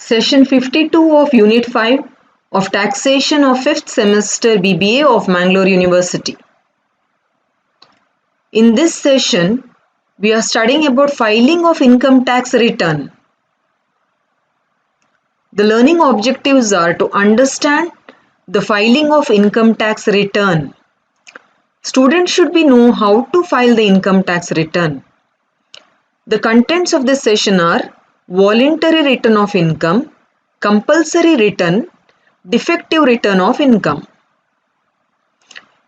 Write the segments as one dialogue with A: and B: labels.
A: Session 52 of Unit 5 of Taxation of 5th Semester BBA of Mangalore University. In this session, we are studying about filing of income tax return. The learning objectives are to understand the filing of income tax return. Students should know how to file the income tax return. The contents of this session are voluntary return of income, compulsory return, defective return of income.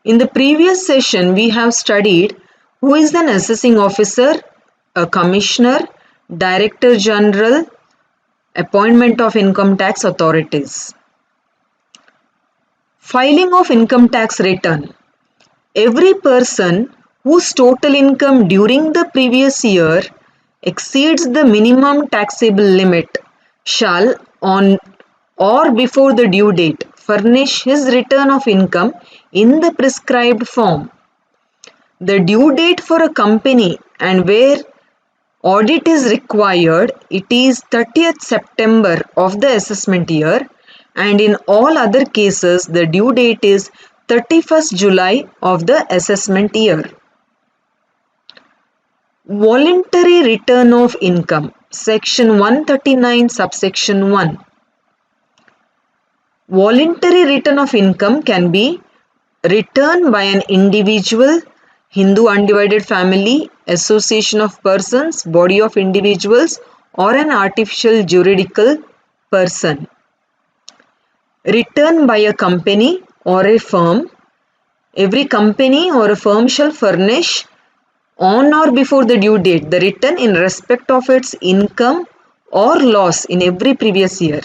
A: In the previous session, we have studied who is an assessing officer, a commissioner, director general, appointment of income tax authorities. Filing of income tax return. Every person whose total income during the previous year exceeds the minimum taxable limit shall on or before the due date furnish his return of income in the prescribed form. The due date for a company and where audit is required, it is 30th September of the assessment year, and in all other cases the due date is 31st July of the assessment year. Voluntary return of income, section 139 subsection 1. Voluntary return of income can be returned by an individual, Hindu undivided family, association of persons, body of individuals, or an artificial juridical person. Returned by a company or a firm. Every company or a firm shall furnish on or before the due date the return in respect of its income or loss in every previous year.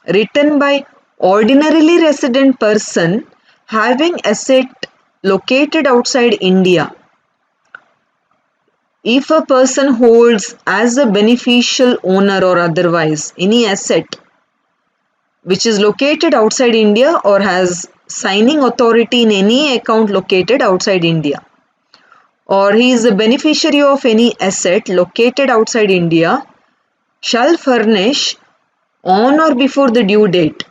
A: Written by ordinarily resident person having asset located outside India. If a person holds as a beneficial owner or otherwise any asset which is located outside India or has signing authority in any account located outside India, or he is a beneficiary of any asset located outside India, shall furnish on or before the due date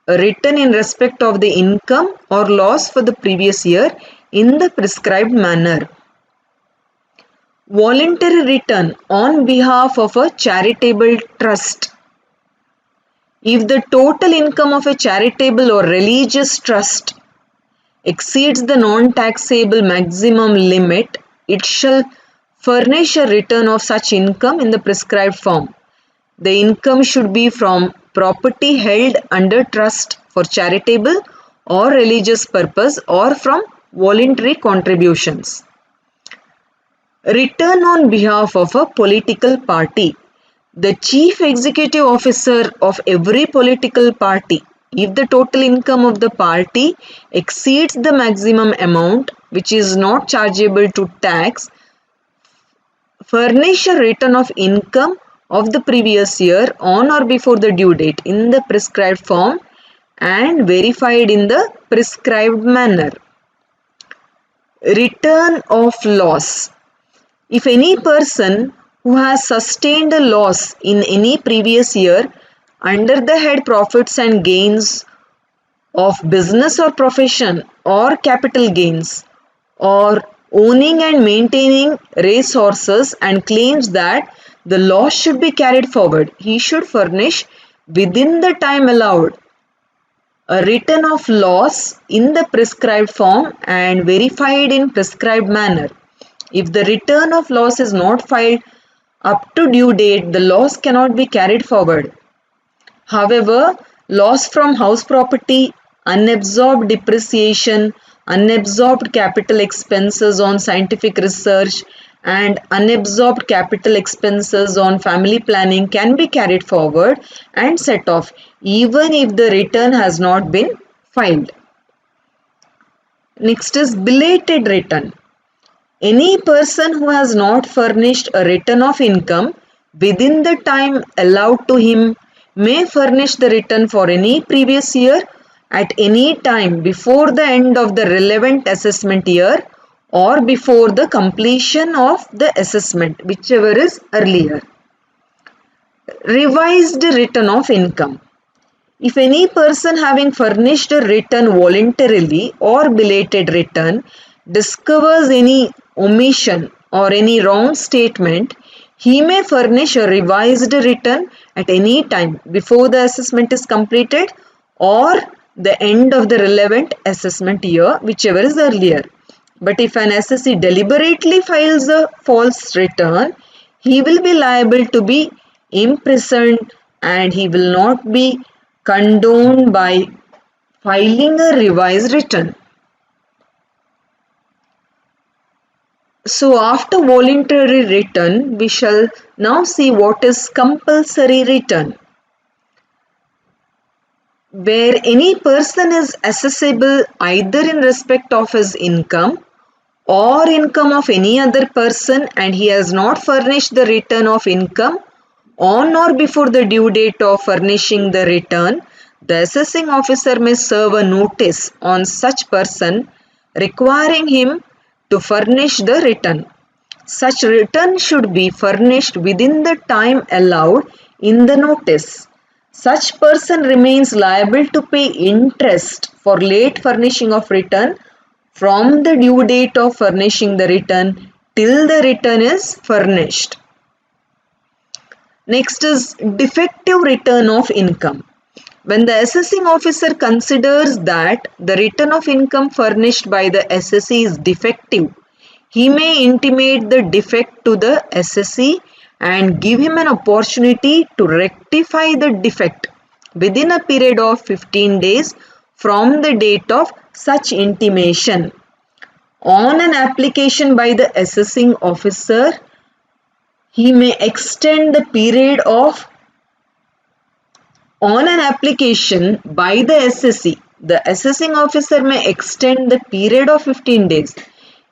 A: a return in respect of the income or loss for the previous year in the prescribed manner. Voluntary return on behalf of a charitable trust. If the total income of a charitable or religious trust exceeds the non-taxable maximum limit, it shall furnish a return of such income in the prescribed form. The income should be from property held under trust for charitable or religious purpose or from voluntary contributions. Return on behalf of a political party. The chief executive officer of every political party, if the total income of the party exceeds the maximum amount which is not chargeable to tax, furnish a return of income of the previous year on or before the due date in the prescribed form and verified in the prescribed manner. Return of loss. If any person who has sustained a loss in any previous year under the head profits and gains of business or profession or capital gains, or owning and maintaining racehorses and claims that the loss should be carried forward, he should furnish within the time allowed a return of loss in the prescribed form and verified in prescribed manner. If the return of loss is not filed up to due date, the loss cannot be carried forward. However, loss from house property, unabsorbed depreciation, unabsorbed capital expenses on scientific research, and unabsorbed capital expenses on family planning can be carried forward and set off even if the return has not been filed. Next is belated return. Any person who has not furnished a return of income within the time allowed to him may furnish the return for any previous year at any time before the end of the relevant assessment year or before the completion of the assessment, whichever is earlier. Revised return of income. If any person having furnished a return voluntarily or belated return discovers any omission or any wrong statement, he may furnish a revised return at any time before the assessment is completed or the end of the relevant assessment year, whichever is earlier. But if an assessee deliberately files a false return, he will be liable to be imprisoned and he will not be condoned by filing a revised return. So after voluntary return, we shall now see what is compulsory return. Where any person is assessable either in respect of his income or income of any other person and he has not furnished the return of income on or before the due date of furnishing the return, the assessing officer may serve a notice on such person requiring him to furnish the return. Such return should be furnished within the time allowed in the notice. Such person remains liable to pay interest for late furnishing of return from the due date of furnishing the return till the return is furnished. Next is defective return of income. When the assessing officer considers that the return of income furnished by the assessee is defective, he may intimate the defect to the assessee and give him an opportunity to rectify the defect within a period of 15 days from the date of such intimation. On an application by the assessing officer, he may extend the period of on an application by the assessee, the assessing officer may extend the period of 15 days.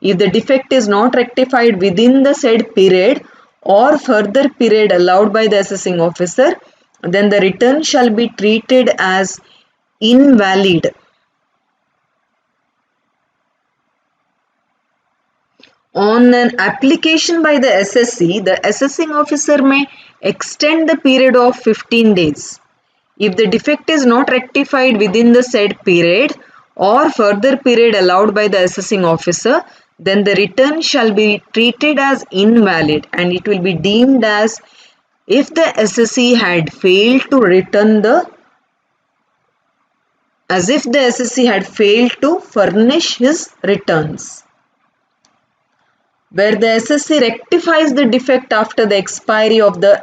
A: If the defect is not rectified within the said period or further period allowed by the assessing officer, then the return shall be treated as invalid. On an application by the assessee, the assessing officer may extend the period of 15 days. If the defect is not rectified within the said period or further period allowed by the assessing officer, then the return shall be treated as invalid and it will be deemed as if the assessee had failed to return the as if the assessee had failed to furnish his returns. Where the assessee rectifies the defect after the expiry of the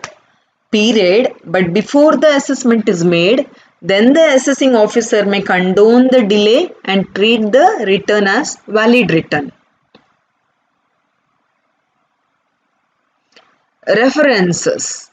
A: period but before the assessment is made, then the assessing officer may condone the delay and treat the return as valid return. References.